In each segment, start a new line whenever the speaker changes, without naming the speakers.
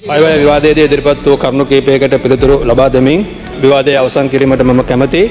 අයවැය විවාදයේදී ඉදිරිපත් වූ කරුණු කිහිපයකට පිළිතුරු ලබා දෙමින් විවාදය අවසන් කිරීමට මම කැමැතියි.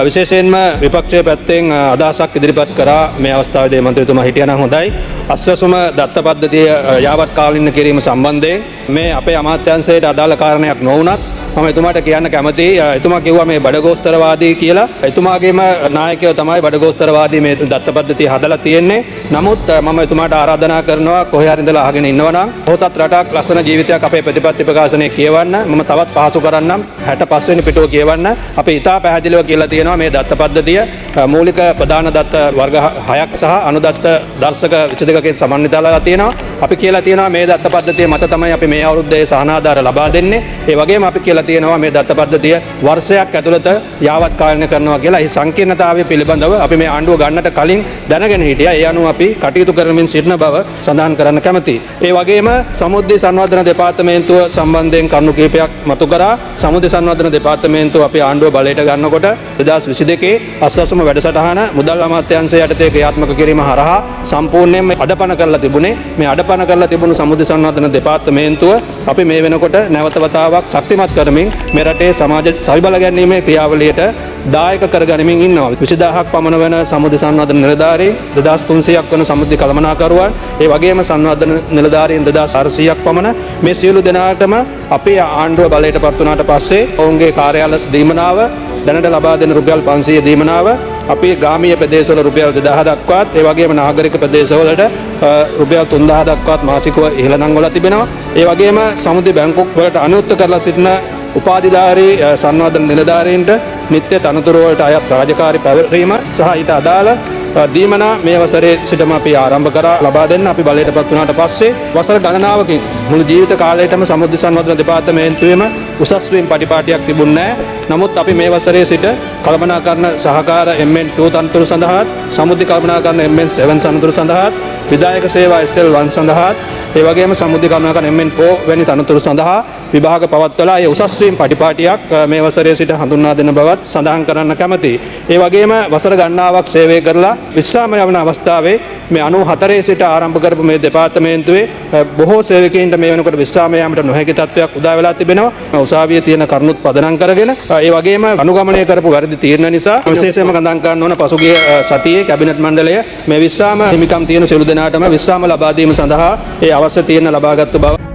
විශේෂයෙන්ම විපක්ෂයේ පැත්තෙන් අදහසක් ඉදිරිපත් කරා මේ අවස්ථාවේදී මන්ත්‍රීතුමා හිටියනම් හොඳයි. අස්වැසුම දත්ත පද්ධතිය යාවත් කාලින කිරීම සම්බන්ධයෙන් මේ අපේ අමාත්‍යාංශයට අදාළ කාරණයක් නොවුනත් මම එතුමාට කියන්න කැමතියි. එතුමා කිව්වා මේ බඩගෝස්තරවාදී කියලා. එතුමාගේම නායකයෝ තමයි බඩගෝස්තරවාදී මේ දත්ත පද්ධතිය හදලා තියෙන්නේ. නමුත් මම එතුමාට ආරාධනා කරනවා කොහේ හරි ඉඳලා අහගෙන ඉන්නවනම් පොහොසත් රටක් ලස්සන ජීවිතයක් අපේ ප්‍රතිපත්ති ප්‍රකාශනයේ කියවන්න. මම තවත් පහසු කරන්නම් 65 වෙනි පිටුව කියවන්න. අපි ඉතා පැහැදිලිව කියලා තියෙනවා මේ දත්ත පද්ධතිය මූලික ප්‍රධාන දත්ත වර්ග 6ක් සහ අනුදත්ත දර්ශක 22කින් සමන්විතලා තියෙනවා. අපි කියලා තියෙනවා මේ දත්ත පද්ධතිය මත තමයි අපි මේ අවුරුද්දේ සහනාධාර ලබා දෙන්නේ. ඒ වගේම අපි කියලා තියෙනවා මේ දත්ත පද්ධතිය වර්ෂයක් ඇතුළත යාවත් කාලීන කරනවා කියලා. ඒ සංකීර්ණතාවය පිළිබඳව අපි මේ ආණ්ඩුව ගන්නට කලින් දැනගෙන හිටියා. ඒ අනුව අපි කටයුතු කරමින් සිටින බව සඳහන් කරන්න කැමතියි. ඒ වගේම සමුද්‍රය සංවර්ධන දෙපාර්තමේන්තුව සම්බන්ධයෙන් කරුණු කිහිපයක් මතු කරා. සමුද්‍රය සංවර්ධන දෙපාර්තමේන්තුව අපේ ආණ්ඩුව බලයට ගන්නකොට 2022 අස්වැසුම වැඩසටහන මුදල් අමාත්‍යාංශය යටතේ ක්‍රියාත්මක කිරීම හරහා සම්පූර්ණයෙන්ම අඩපණ කරලා තිබුණේ. මේ අඩපණ කරලා තිබුණු සමුද්‍රය සංවර්ධන දෙපාර්තමේන්තුව අපි මේ වෙනකොට නැවත වතාවක් ශක්තිමත් කරමින් මේ රටේ සමාජ සවිබල ගැනීමේ ක්‍රියාවලියට දායක කරගනිමින් ඉන්නවා. 20000ක් පමණ වෙන සමුද්‍රය සංවර්ධන නිලධාරීන් 2300ක් වෙන සමුද්‍රය කළමනාකරුවන් ඒ වගේම සංවර්ධන නිලධාරීන් 2400ක් පමණ මේ සියලු දෙනාටම අපේ ආණ්ඩුව බලයට පත් වුණාට පස්සේ ඔවුන්ගේ කාර්යාල දීමනාව දැනට ලබා දෙන රුපියල් 500 දීමනාව අපි ග්‍රාමීය ප්‍රදේශවල රුපියල් 2000 දක්වාත් ඒ වගේම නාගරික ප්‍රදේශවලට රුපියල් 3000 දක්වාත් මාසිකව ඉහළනම් වල තිබෙනවා. ඒ වගේම සමුද්‍රය බැංකු වලට අනුයුක්ත කරලා සිටින උපාධිධාරී සංවර්ධන නිලධාරීන්ට නිත්‍ය තනතුරු වලට අයත් රාජකාරී පැවරීම සහ ඊට අදාළ දීමනා මේ වසරේ සිටම අපි ආරම්භ කරා ලබා දෙන්න. අපි බලයට පත් වුණාට පස්සේ වසර ගණනාවකින් මුළු ජීවිත කාලයටම සමුද්‍රය සංවර්ධන දෙපාර්තමේන්තුවේම උසස් වීම පටිපාටියක් තිබුණේ නැහැ. නමුත් අපි මේ වසරේ සිට කළමනාකරන සහකාර MN2 තනතුරු සඳහාත් සමුද්‍රය කළමනාකරන MN7 තනතුරු සඳහාත් විධායක සේවා SL1 සඳහාත් ඒ වගේම සමුද්‍රය කළමනාකරන MN4 වැනි තනතුරු සඳහා විභාග පවත්වලා ඒ උසස් වීම පටිපාටියක් මේ වසරේ සිට හඳුන්වා දෙන බවත් සඳහන් කරන්න කැමතියි. ඒ වගේම වසර ගණනාවක් සේවය කරලා විශ්‍රාම යවන අවස්ථාවේ මේ 94 සිට ආරම්භ කරපු මේ දෙපාර්තමේන්තුවේ බොහෝ සේවකයින්ට මේ වෙනකොට විශ්‍රාම යාමට නොහැකි තත්ත්වයක් උදා වෙලා තිබෙනවා. උසාවියේ තියෙන කරුණුත් පදනම් කරගෙන ඒ වගේම අනුගමනය කරපු වැරදි තීරණ නිසා විශේෂයෙන්ම ගණන් ගන්න ඕන පසුගිය සතියේ කැබිනට් මණ්ඩලය මේ විශ්‍රාම හිමිකම් තියෙන සියලු දෙනාටම විශ්‍රාම ලබා දීම සඳහා ඒ අවශ්‍ය තීරණ ලබාගත් බව